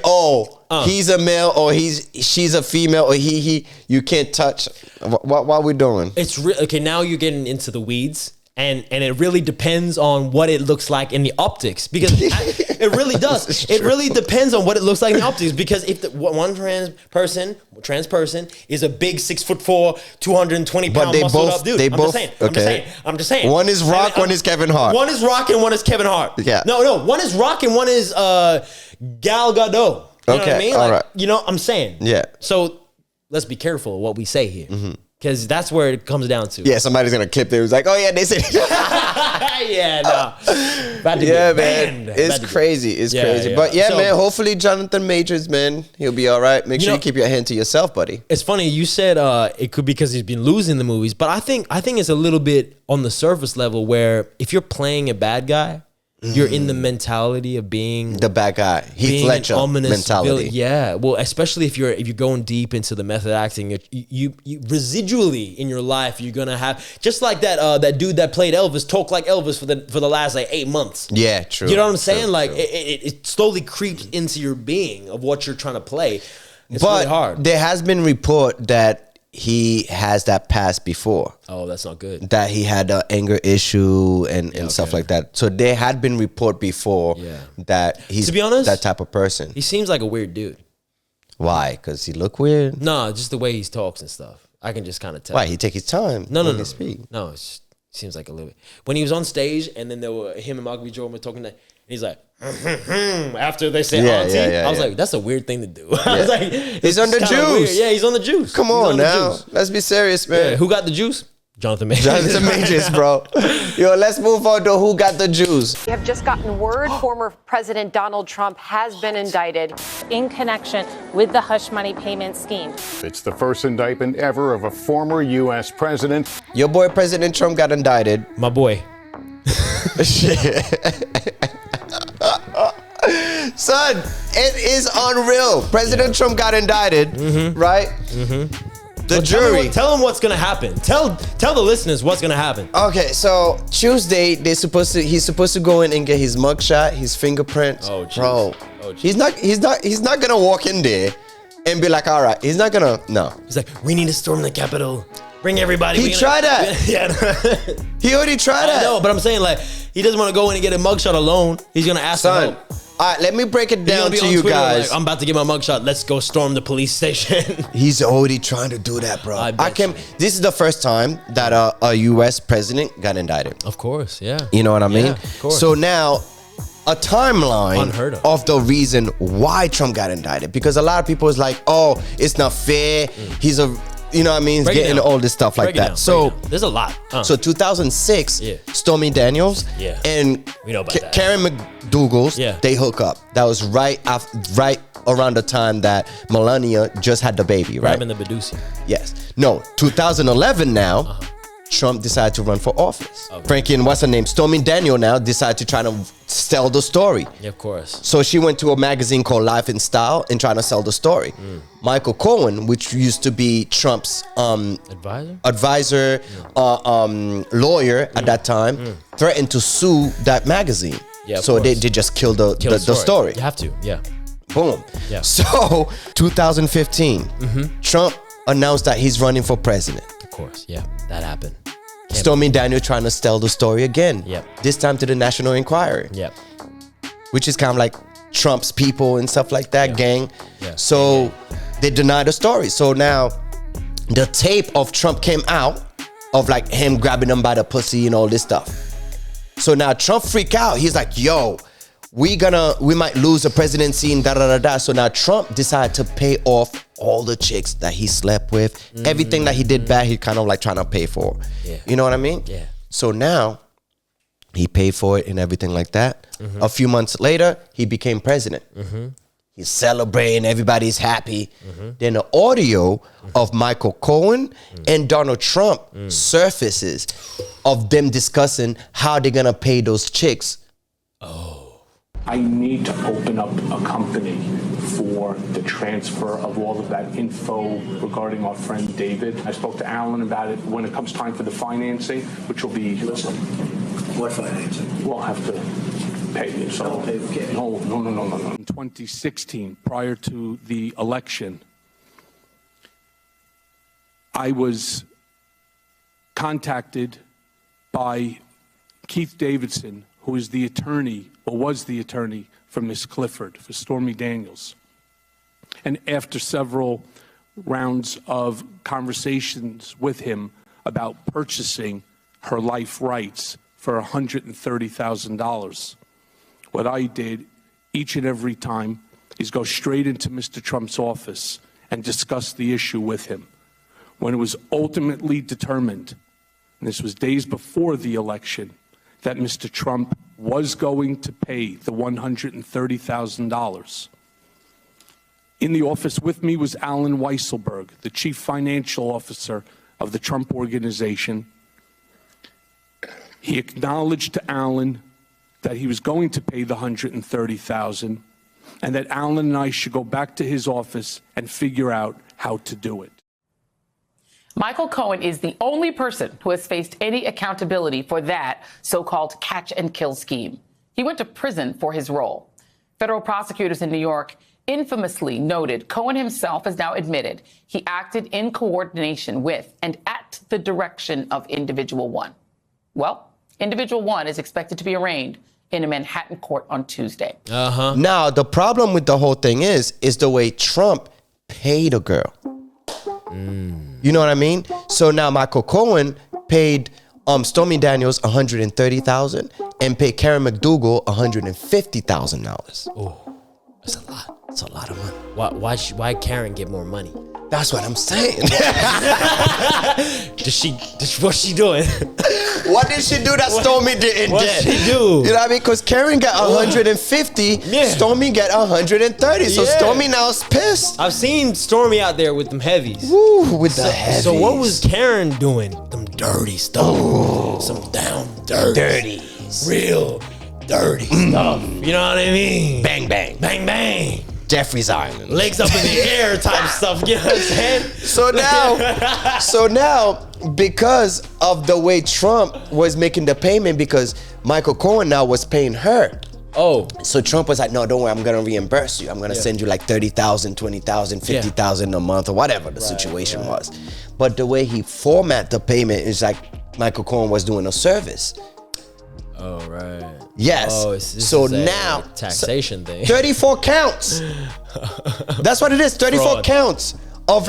[SPEAKER 3] he's a male or she's a female or he you can't touch? What are we doing?
[SPEAKER 1] It's okay. Now you're getting into the weeds. And it really depends on what it looks like in the optics, because it really does. It really depends on what it looks like in the optics, because if one trans person is a big 6'4", 220-pound muscled up dude. I'm just saying.
[SPEAKER 3] One is Rock, one is Kevin Hart.
[SPEAKER 1] One is Rock and one is Kevin Hart.
[SPEAKER 3] Yeah.
[SPEAKER 1] No. One is Rock and one is Gal Gadot. You know what I mean?
[SPEAKER 3] All right.
[SPEAKER 1] You know, I'm saying.
[SPEAKER 3] Yeah.
[SPEAKER 1] So let's be careful of what we say here. Because that's where it comes down to.
[SPEAKER 3] Yeah, somebody's going to clip there. It was like, oh, yeah, they said
[SPEAKER 1] yeah, no.
[SPEAKER 3] Man. It's crazy. It's crazy. But man, hopefully Jonathan Majors, man, he'll be all right. Make sure you keep your hand to yourself, buddy.
[SPEAKER 1] It's funny. You said it could be because he's been losing the movies. But I think it's a little bit on the surface level where if you're playing a bad guy, You're in the mentality of being
[SPEAKER 3] the bad guy, Heath Ledger mentality.
[SPEAKER 1] Yeah, well, especially if you're going deep into the method acting, you residually in your life you're gonna have, just like that dude that played Elvis talk like Elvis for the last like 8 months.
[SPEAKER 3] Yeah, true.
[SPEAKER 1] You know what I'm saying? Like it slowly creeps into your being of what you're trying to play. It's really hard.
[SPEAKER 3] There has been report that he has that past before.
[SPEAKER 1] Oh, that's not good.
[SPEAKER 3] That he had an anger issue and stuff like that. So there had been report before that he's,
[SPEAKER 1] to be honest,
[SPEAKER 3] that type of person.
[SPEAKER 1] He seems like a weird dude.
[SPEAKER 3] Why? Because he look weird?
[SPEAKER 1] No, just the way he talks and stuff. I can just kind of tell.
[SPEAKER 3] Why? He take his time.
[SPEAKER 1] No.
[SPEAKER 3] Speak.
[SPEAKER 1] No, it seems like a little bit. When he was on stage and then there were him and Malcolm B. Jordan were talking, and he's like, after they say auntie, I was like, that's a weird thing to do. I was like,
[SPEAKER 3] he's on the juice.
[SPEAKER 1] Yeah, he's on the juice.
[SPEAKER 3] Come on now. Let's be serious, man.
[SPEAKER 1] Yeah, who got the juice? Jonathan Majors.
[SPEAKER 3] Jonathan Majors, bro. Yo, let's move on to who got the juice.
[SPEAKER 7] We have just gotten word former President Donald Trump has been indicted
[SPEAKER 8] in connection with the hush money payment scheme.
[SPEAKER 9] It's the first indictment ever of a former U.S. president.
[SPEAKER 3] Your boy President Trump got indicted.
[SPEAKER 1] My boy.
[SPEAKER 3] Son, it is unreal. President Trump got indicted, right? The jury.
[SPEAKER 1] Tell them what's gonna happen. Tell the listeners what's gonna happen.
[SPEAKER 3] Okay, so Tuesday he's supposed to go in and get his mugshot, his fingerprints.
[SPEAKER 1] Oh, geez.
[SPEAKER 3] Bro,
[SPEAKER 1] Oh, geez.
[SPEAKER 3] he's not gonna walk in there and be like, all right. He's not gonna. No.
[SPEAKER 1] He's like, we need to storm the Capitol. Bring everybody.
[SPEAKER 3] He tried that.
[SPEAKER 1] Yeah.
[SPEAKER 3] He already tried that.
[SPEAKER 1] I know, but I'm saying like he doesn't want to go in and get a mugshot alone. He's gonna ask for help.
[SPEAKER 3] All right, let me break it down to you
[SPEAKER 1] Twitter,
[SPEAKER 3] guys.
[SPEAKER 1] like, I'm about to get my mugshot. Let's go storm the police station.
[SPEAKER 3] He's already trying to do that, bro. This is the first time that a U.S. president got indicted.
[SPEAKER 1] Of course, yeah.
[SPEAKER 3] You know what I mean?
[SPEAKER 1] Yeah, of course.
[SPEAKER 3] So now, a timeline
[SPEAKER 1] Unheard
[SPEAKER 3] of the reason why Trump got indicted. Because a lot of people is like, oh, it's not fair. He's a, you know what I mean? He's getting all this stuff like that. So
[SPEAKER 1] there's a lot.
[SPEAKER 3] So 2006, Stormy Daniels and
[SPEAKER 1] we know about that.
[SPEAKER 3] Karen McDougal's, they hook up. That was right around the time that Melania just had the baby, right?
[SPEAKER 1] Grabbing the Badusi.
[SPEAKER 3] Yes. No, 2011 now, Trump decided to run for office.
[SPEAKER 1] Okay.
[SPEAKER 3] Frankie and what's her name? Stormy Daniel now decided to try to sell the story.
[SPEAKER 1] Yeah, of course.
[SPEAKER 3] So she went to a magazine called Life and Style and trying to sell the story. Michael Cohen, which used to be Trump's advisor, lawyer at that time, threatened to sue that magazine.
[SPEAKER 1] Yeah, of
[SPEAKER 3] so they
[SPEAKER 1] course.
[SPEAKER 3] just killed the story.
[SPEAKER 1] You have to, yeah.
[SPEAKER 3] Boom.
[SPEAKER 1] Yeah.
[SPEAKER 3] So 2015, Trump announced that he's running for president.
[SPEAKER 1] Of course, yeah. That happened.
[SPEAKER 3] Stormy Daniel trying to tell the story again.
[SPEAKER 1] Yep.
[SPEAKER 3] This time to the National Enquirer.
[SPEAKER 1] Yep.
[SPEAKER 3] Which is kind of like Trump's people and stuff like that, gang.
[SPEAKER 1] Yeah.
[SPEAKER 3] So they denied the story. So now the tape of Trump came out of like him grabbing them by the pussy and all this stuff. So now Trump freaked out. He's like, yo, we might lose the presidency and da-da-da-da. So now Trump decided to pay off all the chicks that he slept with. Everything that he did bad, he kind of like trying to pay for.
[SPEAKER 1] Yeah.
[SPEAKER 3] You know what I mean?
[SPEAKER 1] Yeah.
[SPEAKER 3] So now he paid for it and everything like that. A few months later, he became president. He's celebrating, everybody's happy. Then the audio of Michael Cohen and Donald Trump surfaces of them discussing how they're gonna pay those chicks.
[SPEAKER 14] I need to open up a company for the transfer of all of that info regarding our friend David. I spoke to Alan about it when it comes time for the financing, which will be... Listen.
[SPEAKER 6] What financing?
[SPEAKER 14] We'll have to pay you. So,
[SPEAKER 6] Don't pay the kid.
[SPEAKER 14] No. In 2016, prior to the election, I was contacted by Keith Davidson, who is the attorney, or was the attorney for Miss Clifford, for Stormy Daniels. And after several rounds of conversations with him about purchasing her life rights for $130,000, what I did each and every time is go straight into Mr. Trump's office and discuss the issue with him. When it was ultimately determined, and this was days before the election, that Mr. Trump was going to pay the $130,000. In the office with me was Alan Weisselberg, the chief financial officer of the Trump Organization. He acknowledged to Alan that he was going to pay the $130,000 and that Alan and I should go back to his office and figure out how to do it.
[SPEAKER 15] Michael Cohen is the only person who has faced any accountability for that so-called catch and kill scheme. He went to prison for his role. Federal prosecutors in New York infamously noted Cohen himself has now admitted he acted in coordination with and at the direction of Individual One. Well, Individual One is expected to be arraigned in a Manhattan court on Tuesday.
[SPEAKER 3] Now, the problem with the whole thing is the way Trump paid a girl. You know what I mean? So now Michael Cohen paid Stormy Daniels $130,000 and paid Karen McDougal $150,000.
[SPEAKER 1] Oh, that's a lot. That's a lot of money. Why Karen get more money?
[SPEAKER 3] That's what I'm saying.
[SPEAKER 1] What's she doing?
[SPEAKER 3] What did she do that Stormy didn't?
[SPEAKER 1] What did she do?
[SPEAKER 3] You know what I mean? Because Karen got 150, Stormy got 130. So Stormy now is pissed.
[SPEAKER 1] I've seen Stormy out there with them heavies.
[SPEAKER 3] Woo, with the heavies.
[SPEAKER 1] So what was Karen doing? Them dirty stuff. Some down dirty. Real dirty stuff. You know what I mean?
[SPEAKER 3] Bang, bang.
[SPEAKER 1] Bang, bang.
[SPEAKER 3] Jeffrey's Island.
[SPEAKER 1] Legs up in the air type stuff. You know what I'm saying?
[SPEAKER 3] So now, because of the way Trump was making the payment, because Michael Cohen now was paying her.
[SPEAKER 1] Oh.
[SPEAKER 3] So Trump was like, no, don't worry, I'm going to reimburse you. I'm going to send you like 30,000, 20,000, 50,000 a month or whatever the situation was. But the way he format the payment is like Michael Cohen was doing a service.
[SPEAKER 1] Oh, right.
[SPEAKER 3] Yes.
[SPEAKER 1] Oh,
[SPEAKER 3] so now
[SPEAKER 1] taxation thing.
[SPEAKER 3] 34 counts. That's what it is. 34
[SPEAKER 1] Fraud.
[SPEAKER 3] counts of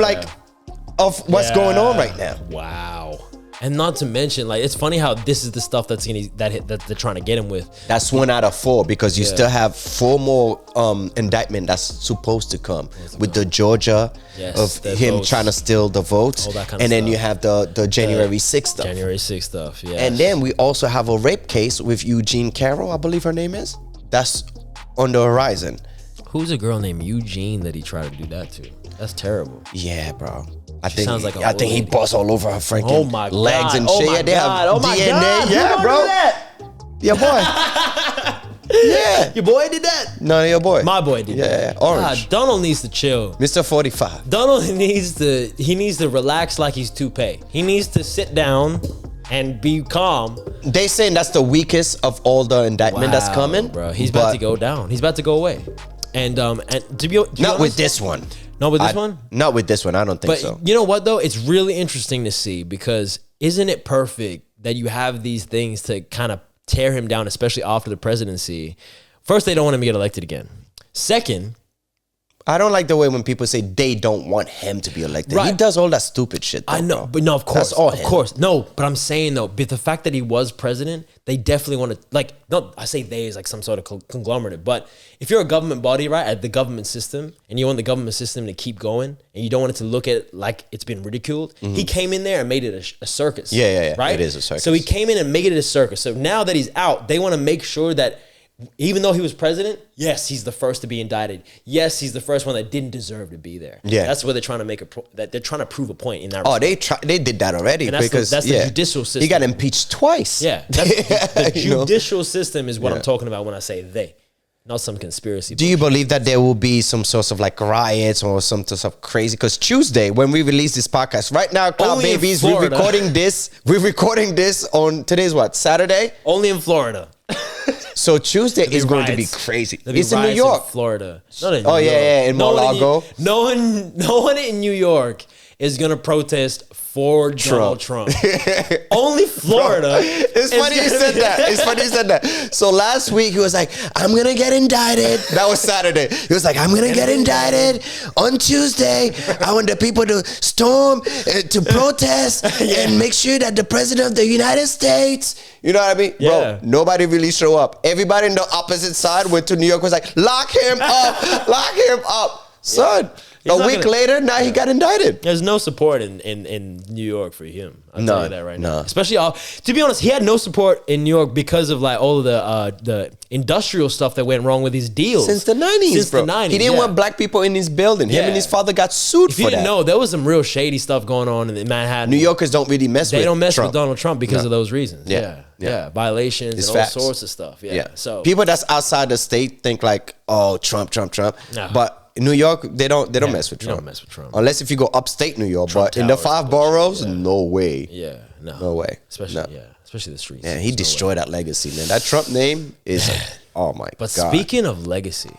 [SPEAKER 3] of what's going on right now.
[SPEAKER 1] Wow. And not to mention, like, it's funny how this is the stuff that they're trying to get him with.
[SPEAKER 3] That's 1 out of 4 because you still have 4 more indictment that's supposed to come with the Georgia of him
[SPEAKER 1] votes.
[SPEAKER 3] trying to steal the votes,
[SPEAKER 1] All that kind of
[SPEAKER 3] and then
[SPEAKER 1] stuff.
[SPEAKER 3] you have the January 6th stuff.
[SPEAKER 1] January 6th stuff, yeah.
[SPEAKER 3] And then we also have a rape case with Eugene Carroll, I believe her name is. That's on the horizon.
[SPEAKER 1] Who's a girl named Eugene that he tried to do that to? That's terrible.
[SPEAKER 3] Yeah, bro.
[SPEAKER 1] I
[SPEAKER 3] think he busts all over her freaking legs and
[SPEAKER 1] oh
[SPEAKER 3] shit.
[SPEAKER 1] My
[SPEAKER 3] They have
[SPEAKER 1] God. Oh my
[SPEAKER 3] DNA.
[SPEAKER 1] God.
[SPEAKER 3] Yeah,
[SPEAKER 1] Who
[SPEAKER 3] bro.
[SPEAKER 1] did that?
[SPEAKER 3] Your boy. Yeah.
[SPEAKER 1] Your boy did that?
[SPEAKER 3] No, your boy.
[SPEAKER 1] My boy did that.
[SPEAKER 3] Yeah, Orange.
[SPEAKER 1] God, Donald needs to chill.
[SPEAKER 3] Mr. 45.
[SPEAKER 1] Donald needs to relax like he's toupee. He needs to sit down and be calm.
[SPEAKER 3] They saying that's the weakest of all the indictment that's coming.
[SPEAKER 1] Bro, he's about to go down. He's about to go away. And to be
[SPEAKER 3] not
[SPEAKER 1] honest,
[SPEAKER 3] with this one.
[SPEAKER 1] Not with this one?
[SPEAKER 3] Not with this one. I don't think so.
[SPEAKER 1] But you know what, though? It's really interesting to see because isn't it perfect that you have these things to kind of tear him down, especially after the presidency? First, they don't want him to get elected again. Second,
[SPEAKER 3] I don't like the way when people say they don't want him to be elected.
[SPEAKER 1] Right.
[SPEAKER 3] He does all that stupid shit. Though,
[SPEAKER 1] I know,
[SPEAKER 3] bro.
[SPEAKER 1] but no, of course,
[SPEAKER 3] That's all
[SPEAKER 1] of
[SPEAKER 3] him.
[SPEAKER 1] course. No, but I'm saying though, but the fact that he was president, they definitely want to, like, no, I say they is like some sort of conglomerate, but if you're a government body, right, at the government system, and you want the government system to keep going, and you don't want it to look at it like it's been ridiculed, he came in there and made it a circus.
[SPEAKER 3] Yeah.
[SPEAKER 1] Right?
[SPEAKER 3] It is a circus.
[SPEAKER 1] So he came in and made it a circus. So now that he's out, they want to make sure that even though he was president, yes, he's the first to be indicted. Yes, he's the first one that didn't deserve to be there.
[SPEAKER 3] Yeah.
[SPEAKER 1] That's where they're trying to make that they're trying to prove a point in that.
[SPEAKER 3] Oh, they did that already
[SPEAKER 1] And that's
[SPEAKER 3] because
[SPEAKER 1] that's the judicial system.
[SPEAKER 3] He got impeached twice.
[SPEAKER 1] Yeah, that's the
[SPEAKER 3] You know?
[SPEAKER 1] judicial system is what
[SPEAKER 3] Yeah.
[SPEAKER 1] I'm talking about when I say they, not some conspiracy.
[SPEAKER 3] Do you believe that there will be some sorts of like riots or some sorts of crazy? Because Tuesday, when we release this podcast, right now, Cloud
[SPEAKER 1] Only in
[SPEAKER 3] Babies, we're
[SPEAKER 1] Florida.
[SPEAKER 3] recording this on today's what? Saturday?
[SPEAKER 1] Only in Florida.
[SPEAKER 3] So Tuesday is going to be
[SPEAKER 1] riots.
[SPEAKER 3] crazy.
[SPEAKER 1] There'll be
[SPEAKER 3] It's in New
[SPEAKER 1] riots
[SPEAKER 3] York.
[SPEAKER 1] Florida. Not in
[SPEAKER 3] Oh,
[SPEAKER 1] New
[SPEAKER 3] yeah,
[SPEAKER 1] York.
[SPEAKER 3] yeah, in Mar-a-Lago.
[SPEAKER 1] No one in New York is gonna protest for Donald Trump. Only Florida.
[SPEAKER 3] It's funny you said that. It's funny you said that. So last week he was like, I'm gonna get indicted. That was Saturday. He was like, I'm gonna get indicted on Tuesday. I want the people to storm, to protest, and make sure that the president of the United States, you know what I mean?
[SPEAKER 1] Yeah.
[SPEAKER 3] Bro, nobody really show up. Everybody in the opposite side went to New York, was like, lock him up, lock him up. Son. A week later, now he got indicted.
[SPEAKER 1] There's no support in New York for him. I'll tell you that right now.
[SPEAKER 3] No.
[SPEAKER 1] Especially, to be honest, he had no support in New York because of like all of the industrial stuff that went wrong with his deals.
[SPEAKER 3] Since the 90s, bro. He didn't want black people in his building. Him and his father got sued
[SPEAKER 1] if
[SPEAKER 3] for
[SPEAKER 1] you
[SPEAKER 3] that.
[SPEAKER 1] didn't know, there was some real shady stuff going on in Manhattan.
[SPEAKER 3] New Yorkers don't really mess with
[SPEAKER 1] They don't mess
[SPEAKER 3] Trump.
[SPEAKER 1] with Donald Trump because of those reasons.
[SPEAKER 3] Yeah.
[SPEAKER 1] Violations
[SPEAKER 3] It's
[SPEAKER 1] and all
[SPEAKER 3] facts.
[SPEAKER 1] sorts of stuff. Yeah. So
[SPEAKER 3] people that's outside the state think like, oh, Trump.
[SPEAKER 1] No.
[SPEAKER 3] But in New York, they don't mess with Trump.
[SPEAKER 1] They don't mess with Trump.
[SPEAKER 3] Unless if you go upstate New York.
[SPEAKER 1] Trump
[SPEAKER 3] but in the
[SPEAKER 1] Towers
[SPEAKER 3] 5 boroughs, no way.
[SPEAKER 1] Yeah.
[SPEAKER 3] No way.
[SPEAKER 1] Especially the streets.
[SPEAKER 3] Yeah, he destroyed that legacy, man. That Trump name is oh my
[SPEAKER 1] But
[SPEAKER 3] God.
[SPEAKER 1] speaking of legacy,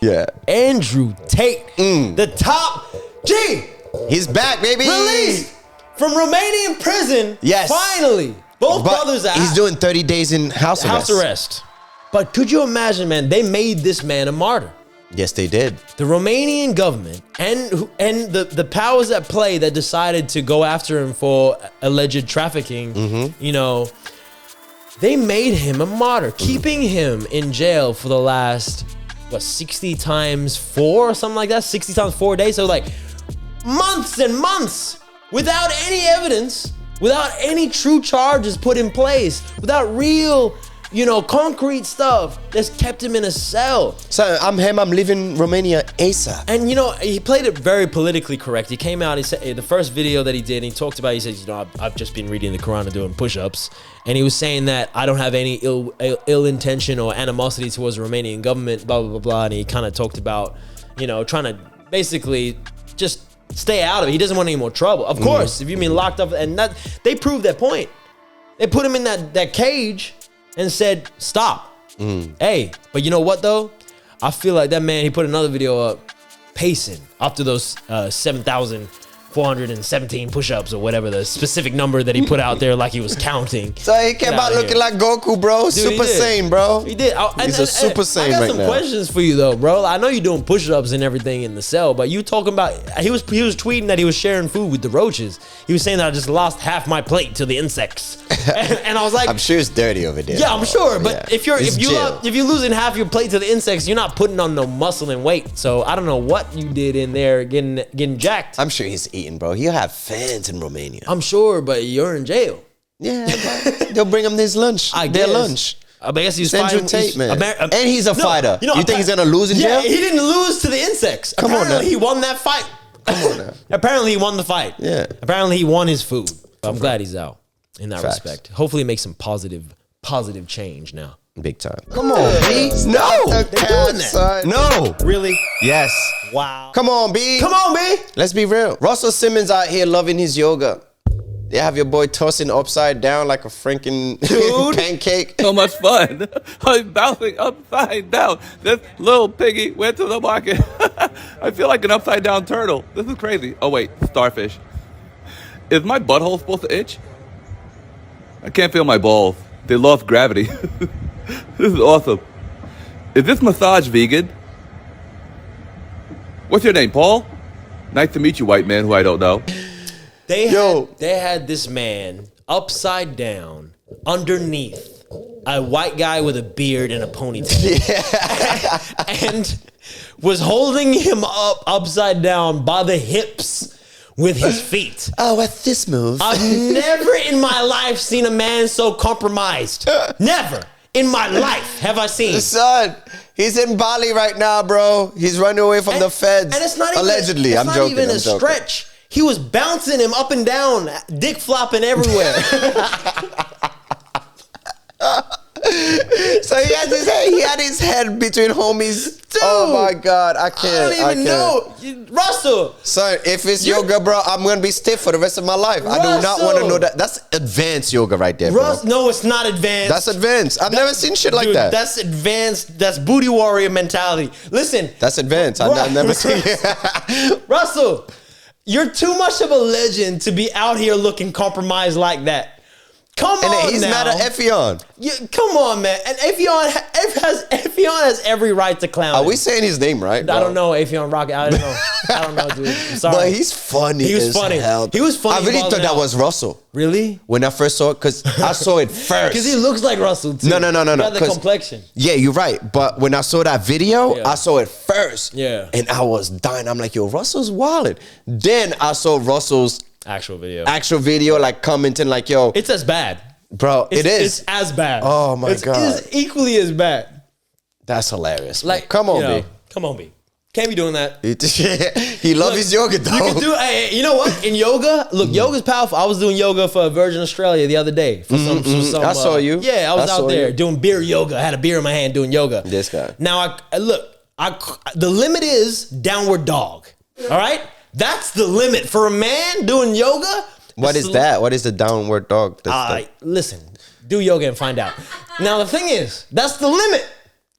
[SPEAKER 3] Andrew
[SPEAKER 1] Tate, the top G,
[SPEAKER 3] he's back, baby.
[SPEAKER 1] Released from Romanian prison.
[SPEAKER 3] Yes.
[SPEAKER 1] Finally. Both brothers are
[SPEAKER 3] he's doing 30 days in house arrest.
[SPEAKER 1] But could you imagine, man, they made this man a martyr.
[SPEAKER 3] Yes, they did.
[SPEAKER 1] The Romanian government and the powers that play that decided to go after him for alleged trafficking, you know, they made him a martyr, keeping him in jail for the last, 60 times 4 or something like that? 60 times 4 days. So like months and months without any evidence, without any true charges put in place, without real, concrete stuff that's kept him in a cell.
[SPEAKER 3] So I'm leaving Romania ASAP.
[SPEAKER 1] And he played it very politically correct. He came out, he said the first video that he did, he talked about, he said, I've just been reading the Quran and doing push-ups. And he was saying that I don't have any ill intention or animosity towards the Romanian government, blah, blah, blah, blah. And he kind of talked about, trying to basically just stay out of it. He doesn't want any more trouble. Of course, if you've been locked up, and that they proved that point. They put him in that cage and said, stop. Hey, but you know what though? I feel like that man, he put another video up pacing after those 7,417 push-ups or whatever the specific number that he put out there like he was counting.
[SPEAKER 3] So he came out looking like Goku, bro.
[SPEAKER 1] Dude,
[SPEAKER 3] Super Saiyan, bro.
[SPEAKER 1] He did.
[SPEAKER 3] He's a Super Saiyan right now.
[SPEAKER 1] I got some questions for you though, bro. I know you're doing push-ups and everything in the cell, but you talking about, he was tweeting that he was sharing food with the roaches. He was saying that I just lost half my plate to the insects. and I was like,
[SPEAKER 3] I'm sure it's dirty over there.
[SPEAKER 1] yeah, I'm sure. But
[SPEAKER 3] Yeah.
[SPEAKER 1] if you're losing half your plate to the insects, you're not putting on no muscle and weight. So I don't know what you did in there getting jacked.
[SPEAKER 3] I'm sure he's eating, bro. He'll have fans in Romania.
[SPEAKER 1] I'm sure, but you're in jail.
[SPEAKER 3] Yeah, but they'll bring him his lunch. Their lunch.
[SPEAKER 1] I guess he's
[SPEAKER 3] Andrew
[SPEAKER 1] fighting.
[SPEAKER 3] Tate, man. And he's a fighter. You think he's gonna lose in
[SPEAKER 1] yeah,
[SPEAKER 3] jail?
[SPEAKER 1] he didn't lose to the insects.
[SPEAKER 3] Come on now.
[SPEAKER 1] He won that fight.
[SPEAKER 3] Come on now.
[SPEAKER 1] Apparently he won the fight.
[SPEAKER 3] Yeah.
[SPEAKER 1] Apparently he won his food. I'm glad he's out in that
[SPEAKER 3] Facts.
[SPEAKER 1] respect. Hopefully it makes some positive change now.
[SPEAKER 3] Big time. Come on, B. No.
[SPEAKER 1] They're doing that.
[SPEAKER 3] No.
[SPEAKER 1] Really?
[SPEAKER 3] Yes.
[SPEAKER 1] Wow.
[SPEAKER 3] Come on, B.
[SPEAKER 1] Come on, B.
[SPEAKER 3] Let's be real. Russell Simmons out here loving his yoga. They have your boy tossing upside down like a freaking pancake.
[SPEAKER 16] So much fun. I'm bouncing upside down. This little piggy went to the market. I feel like an upside down turtle. This is crazy. Oh wait, starfish. Is my butthole supposed to itch? I can't feel my balls. They lost gravity. This is awesome. Is this massage vegan? What's your name, Paul? Nice to meet you, white man who I don't know.
[SPEAKER 1] They had this man upside down underneath a white guy with a beard and a ponytail. And was holding him up upside down by the hips with his feet.
[SPEAKER 3] Oh, what's this move?
[SPEAKER 1] I've never in my life seen a man so compromised. Never in my life have I seen.
[SPEAKER 3] Son, he's in Bali right now, bro. He's running away from the feds.
[SPEAKER 1] And it's not even
[SPEAKER 3] allegedly.
[SPEAKER 1] I'm joking. It's not even a stretch. He was bouncing him up and down, dick flopping everywhere.
[SPEAKER 3] So he had his head between homies. Dude, oh my God, I can't.
[SPEAKER 1] I don't even know. Russell.
[SPEAKER 3] Son, if it's yoga, bro, I'm going to be stiff for the rest of my life. I do not want to know that. That's advanced yoga right there, bro.
[SPEAKER 1] No, it's not advanced.
[SPEAKER 3] That's advanced. I've never seen shit like that.
[SPEAKER 1] That's advanced. That's booty warrior mentality. Listen.
[SPEAKER 3] That's advanced. I've never seen it.
[SPEAKER 1] Russell, you're too much of a legend to be out here looking compromised like that. Come
[SPEAKER 3] and
[SPEAKER 1] on,
[SPEAKER 3] he's
[SPEAKER 1] now.
[SPEAKER 3] mad at Effion.
[SPEAKER 1] Yeah, come on, man. And Effion has every right to clown.
[SPEAKER 3] Are
[SPEAKER 1] him.
[SPEAKER 3] we saying his name right? Bro?
[SPEAKER 1] I don't know, Effion Rocket. I don't know. I don't know, dude. I'm sorry.
[SPEAKER 3] But he's funny.
[SPEAKER 1] He was
[SPEAKER 3] as
[SPEAKER 1] funny.
[SPEAKER 3] Hell.
[SPEAKER 1] He was funny.
[SPEAKER 3] I really thought that was Russell.
[SPEAKER 1] Really?
[SPEAKER 3] When I first saw it, because I saw it first.
[SPEAKER 1] Because he looks like Russell too.
[SPEAKER 3] No.
[SPEAKER 1] He got the complexion.
[SPEAKER 3] Yeah, you're right. But when I saw that video,
[SPEAKER 1] Yeah.
[SPEAKER 3] I saw it first.
[SPEAKER 1] Yeah.
[SPEAKER 3] And I was dying. I'm like, yo, Russell's wildin'. Then I saw Russell's
[SPEAKER 1] actual video,
[SPEAKER 3] like commenting like, yo.
[SPEAKER 1] It's as bad.
[SPEAKER 3] Bro, it is.
[SPEAKER 1] It's as bad.
[SPEAKER 3] Oh my God.
[SPEAKER 1] It's equally as bad.
[SPEAKER 3] That's hilarious.
[SPEAKER 1] Like,
[SPEAKER 3] come on,
[SPEAKER 1] B.
[SPEAKER 3] B.
[SPEAKER 1] Come on, B. Can't be doing that.
[SPEAKER 3] He loves his yoga, though.
[SPEAKER 1] You can do. Hey, you know what? In yoga, look, yoga's powerful. I was doing yoga for Virgin Australia the other day. For some,
[SPEAKER 3] I saw you.
[SPEAKER 1] Yeah, I was out there doing beer yoga. I had a beer in my hand doing yoga.
[SPEAKER 3] This guy.
[SPEAKER 1] Now, the limit is downward dog. All right? That's the limit for a man doing yoga.
[SPEAKER 3] What is that? What is the downward dog?
[SPEAKER 1] Listen, do yoga and find out. Now, the thing is, that's the limit.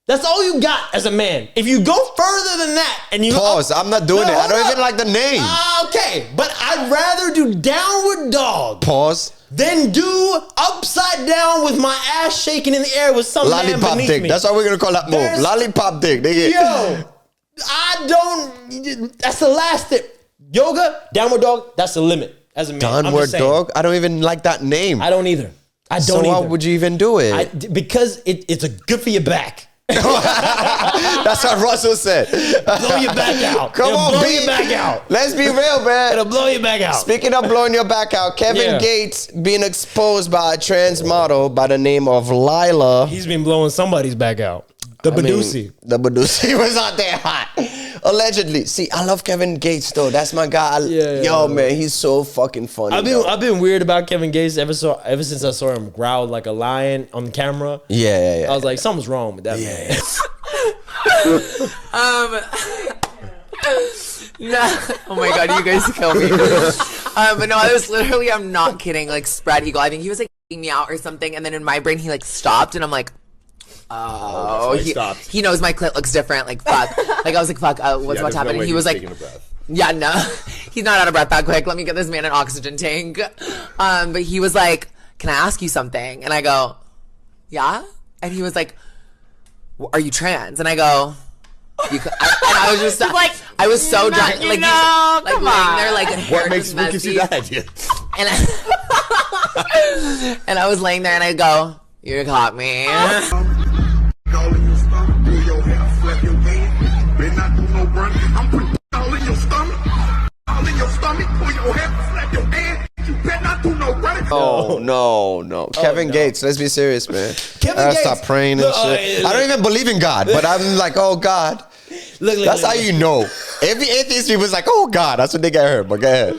[SPEAKER 1] That's all you got as a man. If you go further than that and you...
[SPEAKER 3] Pause. I'm not doing it. I don't even like the name.
[SPEAKER 1] Okay, but I'd rather do downward dog.
[SPEAKER 3] Pause.
[SPEAKER 1] Than do upside down with my ass shaking in the air with some man
[SPEAKER 3] Lollipop
[SPEAKER 1] beneath
[SPEAKER 3] dick.
[SPEAKER 1] me.
[SPEAKER 3] That's what we're going to call that move. Lollipop dick.
[SPEAKER 1] Yo, I don't... That's the last tip. Yoga, downward dog, that's the limit. As a man,
[SPEAKER 3] Downward dog? I don't even like that name.
[SPEAKER 1] I don't either.
[SPEAKER 3] So why would you even do it?
[SPEAKER 1] Because it's a good for your back.
[SPEAKER 3] That's what Russell said.
[SPEAKER 1] Blow your back out.
[SPEAKER 3] Come on,
[SPEAKER 1] blow your back out.
[SPEAKER 3] Let's be real, man.
[SPEAKER 1] It'll blow your back out.
[SPEAKER 3] Speaking of blowing your back out, Kevin Gates being exposed by a trans model by the name of Lila.
[SPEAKER 1] He's been blowing somebody's back out. The Badusi.
[SPEAKER 3] The Badusi was out there hot. Allegedly. See, I love Kevin Gates though. That's my guy. Yo, man, he's so fucking funny.
[SPEAKER 1] I've been weird about Kevin Gates ever since I saw him growl like a lion on camera.
[SPEAKER 3] Yeah.
[SPEAKER 1] I was like, something's wrong with that man.
[SPEAKER 17] No. Oh my God, you guys kill me. But no, I was literally, I'm not kidding, like spread eagle. I think he was like me out or something, and then in my brain he like stopped, and I'm like, oh, he knows my clit looks different. Like fuck. Like I was like, fuck. What's about to happen? And he was like, yeah, no, he's not out of breath that quick. Let me get this man an oxygen tank. But he was like, can I ask you something? And I go, yeah. And he was like, are you trans? And I go, and I was just like, I was so done. Like,
[SPEAKER 18] come
[SPEAKER 17] laying there, like,
[SPEAKER 18] What gives you that idea?
[SPEAKER 17] And I was laying there, and I go, you caught me.
[SPEAKER 3] Oh no. Kevin Gates, let's be serious, man.
[SPEAKER 1] Kevin Gates.
[SPEAKER 3] Stop praying and shit. I don't even believe in God, but I'm like, oh God. That's how you know. Every atheist people's like, oh God. That's what they get hurt. But go ahead.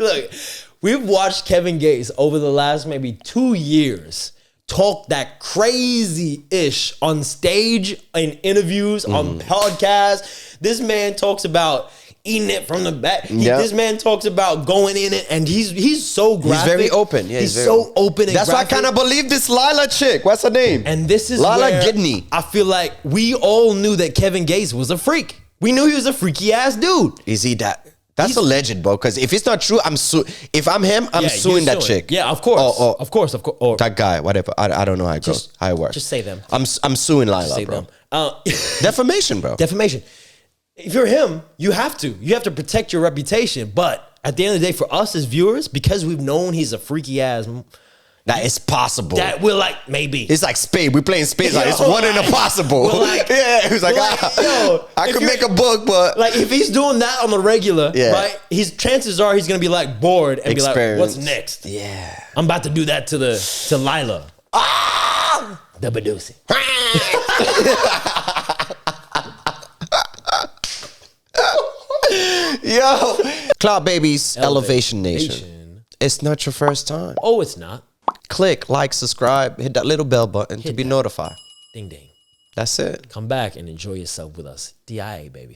[SPEAKER 1] Look, we've watched Kevin Gates over the last maybe 2 years talk that crazy-ish on stage, in interviews, on podcasts. This man talks about eating it from the back. This man talks about going in it, and he's so graphic.
[SPEAKER 3] He's very open. Yeah,
[SPEAKER 1] he's so open and
[SPEAKER 3] that's
[SPEAKER 1] graphic.
[SPEAKER 3] why I kind of believe this Lila chick. What's her name?
[SPEAKER 1] And this is
[SPEAKER 3] Lila
[SPEAKER 1] where
[SPEAKER 3] Gidney.
[SPEAKER 1] I feel like we all knew that Kevin Gates was a freak. We knew he was a freaky ass dude.
[SPEAKER 3] Is he that? That's alleged, bro. Because if it's not true, if I'm him, I'm suing that chick.
[SPEAKER 1] Yeah, of course. Of course. Or
[SPEAKER 3] that guy, whatever. I don't know how it goes. How it works.
[SPEAKER 1] Just say them.
[SPEAKER 3] I'm suing Lila, bro. Defamation, bro.
[SPEAKER 1] Defamation. If you're him, you have to protect your reputation. But at the end of the day, for us as viewers, because we've known he's a freaky ass,
[SPEAKER 3] that is possible.
[SPEAKER 1] That we're like, maybe.
[SPEAKER 3] It's like spade. We're playing spades. Like, it's one in a possible.
[SPEAKER 1] Like,
[SPEAKER 3] yeah, it was like, I could make a book, but
[SPEAKER 1] like if he's doing that on the regular, right? Chances are he's gonna be like bored and be like, what's next?
[SPEAKER 3] Yeah.
[SPEAKER 1] I'm about to do that to Lila. The Badusi.
[SPEAKER 3] Yo, Cloud Babies, Elevation Nation. It's not your first time.
[SPEAKER 1] Oh, it's not.
[SPEAKER 3] Click, like, subscribe, hit that little bell button to be notified.
[SPEAKER 1] Ding ding.
[SPEAKER 3] That's it.
[SPEAKER 1] Come back and enjoy yourself with us. DIA, baby.